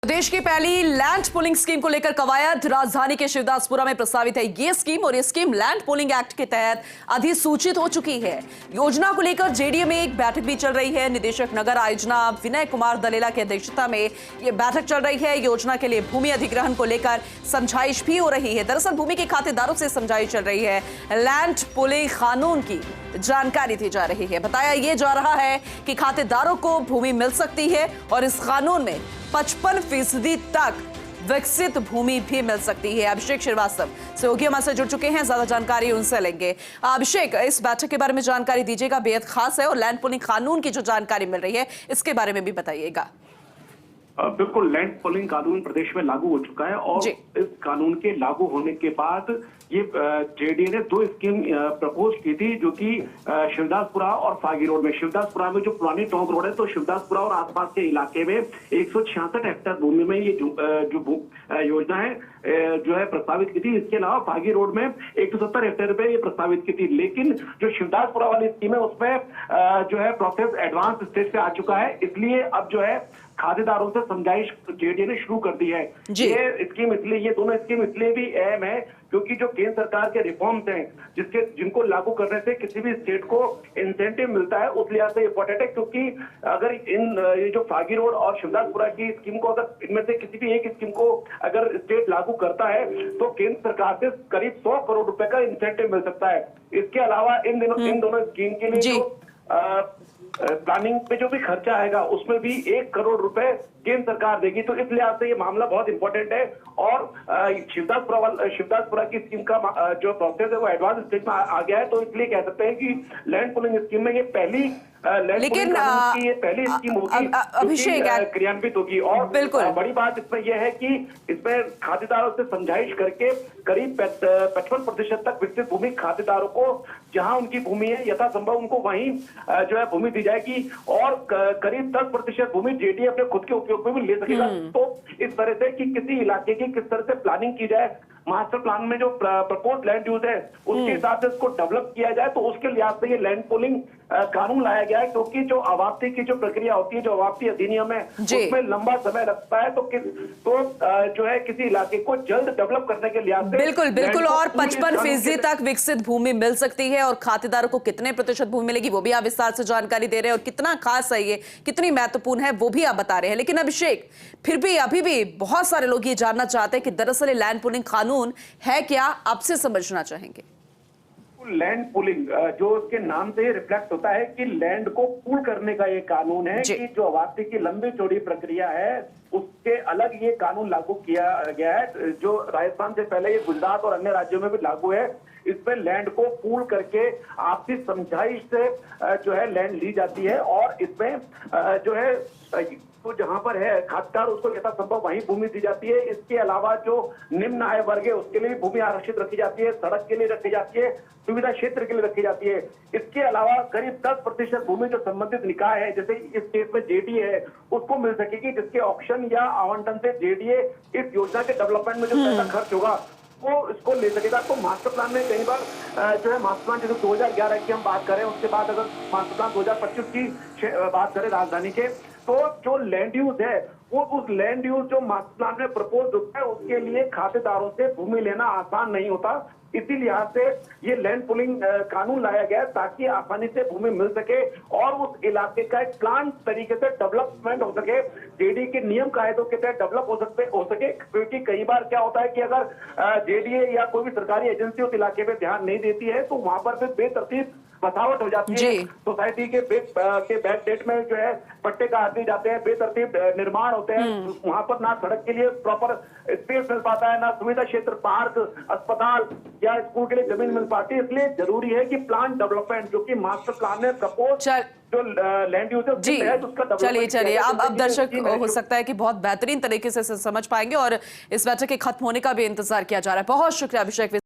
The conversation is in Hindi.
प्रदेश की पहली लैंड पूलिंग स्कीम को लेकर कवायद राजधानी के शिवदासपुरा में प्रस्तावित है ये स्कीम और ये स्कीम लैंड पूलिंग एक्ट के तहत अधिसूचित हो चुकी है। योजना को लेकर जेडीए में एक बैठक भी चल रही है। निदेशक नगर आयोजना विनय कुमार दलेला की अध्यक्षता में ये बैठक चल रही है। योजना के लिए भूमि अधिग्रहण को लेकर समझाइश भी हो रही है। दरअसल भूमि के खातेदारों से समझाइश चल रही है। लैंड पूलिंग कानून की जानकारी दी जा रही है। बताया ये जा रहा है कि खातेदारों को भूमि मिल सकती है और इस कानून में 55% तक विकसित भूमि भी मिल सकती है। अभिषेक श्रीवास्तव सहयोगी हमारे से जुड़ चुके हैं, ज्यादा जानकारी उनसे लेंगे। अभिषेक, इस बैठक के बारे में जानकारी दीजिएगा, बेहद खास है, और लैंड पूलिंग कानून की जो जानकारी मिल रही है इसके बारे में भी बताइएगा। बिल्कुल, लैंड पूलिंग कानून प्रदेश में लागू हो चुका है और इस कानून के लागू होने के बाद ये जेडीए ने दो स्कीम प्रपोज की थी, जो कि शिवदासपुरा और फागी रोड में। शिवदासपुरा में जो पुरानी टोंक रोड है, तो शिवदासपुरा और आसपास के इलाके में 166 हेक्टेयर भूमि में ये जो योजना है जो है प्रस्तावित की थी। इसके अलावा फागी रोड में 170 हेक्टेयर पे ये प्रस्तावित की थी। लेकिन जो शिवदासपुरा वाली स्कीम है उसमें जो है प्रोसेस एडवांस स्टेज पे आ चुका है, इसलिए अब जो है खातेदारों से समझाइश जेडीए ने शुरू कर दी है। ये दोनों स्कीम इसलिए भी अहम है क्योंकि जो केंद्र सरकार के रिफॉर्म्स हैं जिनको लागू करने से किसी भी स्टेट को इंसेंटिव मिलता है, उस लिहाज से इंपॉर्टेंट है। क्योंकि अगर ये जो फागी रोड और शिवदासपुरा की स्कीम को, अगर इनमें से किसी भी एक स्कीम को अगर स्टेट लागू करता है तो केंद्र सरकार से करीब 100 करोड़ रुपए का इंसेंटिव मिल सकता है। इसके अलावा इन दोनों स्कीम के लिए जो प्लानिंग पे जो भी खर्चा आएगा उसमें भी 1 करोड़ रुपए केंद्र सरकार देगी। तो इस लिहाज से ये मामला बहुत इंपॉर्टेंट है और शिवदासपुरा की स्कीम का जो प्रोसेस है वो एडवांस स्टेज में आ गया है। तो इसलिए कह सकते हैं कि लैंड पूलिंग स्कीम में ये पहली लेकिन ये पहली स्कीम होगी अभिषेक क्रियान्वित होगी। और बड़ी बात इसमें यह है कि इसमें खातेदारों से समझाइश करके करीब 55% तक विकसित भूमि खातेदारों को जहां उनकी भूमि है यथासंभव उनको वहीं जो है भूमि दी जाएगी और करीब 10% भूमि जेडीए अपने खुद के उपयोग में भी ले सकेगा। तो इस तरह से कि किसी इलाके की किस तरह से प्लानिंग की जाए, मास्टर प्लान में जो प्रपोज लैंड यूज है उसके हिसाब से इसको डेवलप किया जाए, तो उसके लिहाज से ये लैंड पूलिंग कानून लाया गया है। क्योंकि जो आवाप्ति की जो प्रक्रिया होती है, जो आवाप्ति अधिनियम है, उसमें लंबा समय लगता है। तो जो है किसी इलाके को जल्द डेवलप करने के लिहाज से बिल्कुल और 55% तक विकसित भूमि मिल सकती है। और खातेदारों को कितने प्रतिशत भूमि मिलेगी वो भी आप विस्तार से जानकारी दे रहे हैं, और कितना खास है ये, कितनी महत्वपूर्ण है वो भी आप बता रहे हैं। लेकिन अभिषेक, फिर भी अभी भी बहुत सारे लोग ये जानना चाहते हैं कि दरअसल लैंड पूलिंग कानून है क्या, आपसे समझना चाहेंगे। लैंड पूलिंग जो उसके नाम से रिफ्लेक्ट होता है कि लैंड को पूल करने का ये कानून है कि जो आवाप्ति की लंबी चौड़ी प्रक्रिया है उसके अलग ये कानून लागू किया गया है। जो राजस्थान से पहले ये गुजरात और अन्य राज्यों में भी लागू है। इसमें लैंड को पूल करके आपसी समझाइश से जो है लैंड ली जाती है और इसमें जो है तो जहां पर है खातेदार उसको यथासंभव वहीं भूमि दी जाती है। इसके अलावा जो निम्न आय वर्ग है उसके लिए भी भूमि आरक्षित रखी जाती है, सड़क के लिए रखी जाती है, सुविधा क्षेत्र के लिए रखी जाती है। इसके अलावा करीब 10% भूमि जो संबंधित निकाय है, जैसे इस केस में जेडीए है, उसको मिल सकेगी, जिसके ऑक्शन या आवंटन से जेडीए इस योजना के डेवलपमेंट में जो पैसा खर्च होगा वो इसको ले सकेगा। तो मास्टर प्लान में कई बार जो है मास्टर प्लान जैसे 2011 की हम बात करें, उसके बाद अगर मास्टर प्लान 2025 की बात करें राजधानी के, तो जो लैंड यूज है वो उस लैंड यूज जो मास्टर प्लान में प्रपोज होता है उसके लिए खातेदारों से भूमि लेना आसान नहीं होता। इसी लिहाज से ये लैंड पूलिंग कानून लाया गया ताकि आसानी से भूमि मिल सके और उस इलाके का एक प्लान तरीके से डेवलपमेंट हो सके, जेडीए के नियम कायदों के तहत डेवलप हो सके। क्योंकि कई बार क्या होता है कि अगर जेडीए या कोई भी सरकारी एजेंसी उस इलाके पे ध्यान नहीं देती है तो वहां पर फिर बेतरतीब बसावट हो जाती है। सोसाइटी के बैक डेट में जो है पट्टे काट दिए जाते हैं, बेतरतीब निर्माण होते हैं, वहां पर ना सड़क के लिए प्रॉपर स्पेस मिल पाता है, ना सुविधा क्षेत्र, पार्क, अस्पताल या स्कूल के लिए जमीन मिल पाती है। इसलिए जरूरी है कि प्लान डेवलपमेंट जो कि मास्टर प्लान में प्रपोज जो लैंड यूज है उसका चलिए अब दर्शक हो सकता है कि बहुत बेहतरीन तरीके से समझ पाएंगे और इस बैठक के खत्म होने का भी इंतजार किया जा रहा है। बहुत शुक्रिया अभिषेक।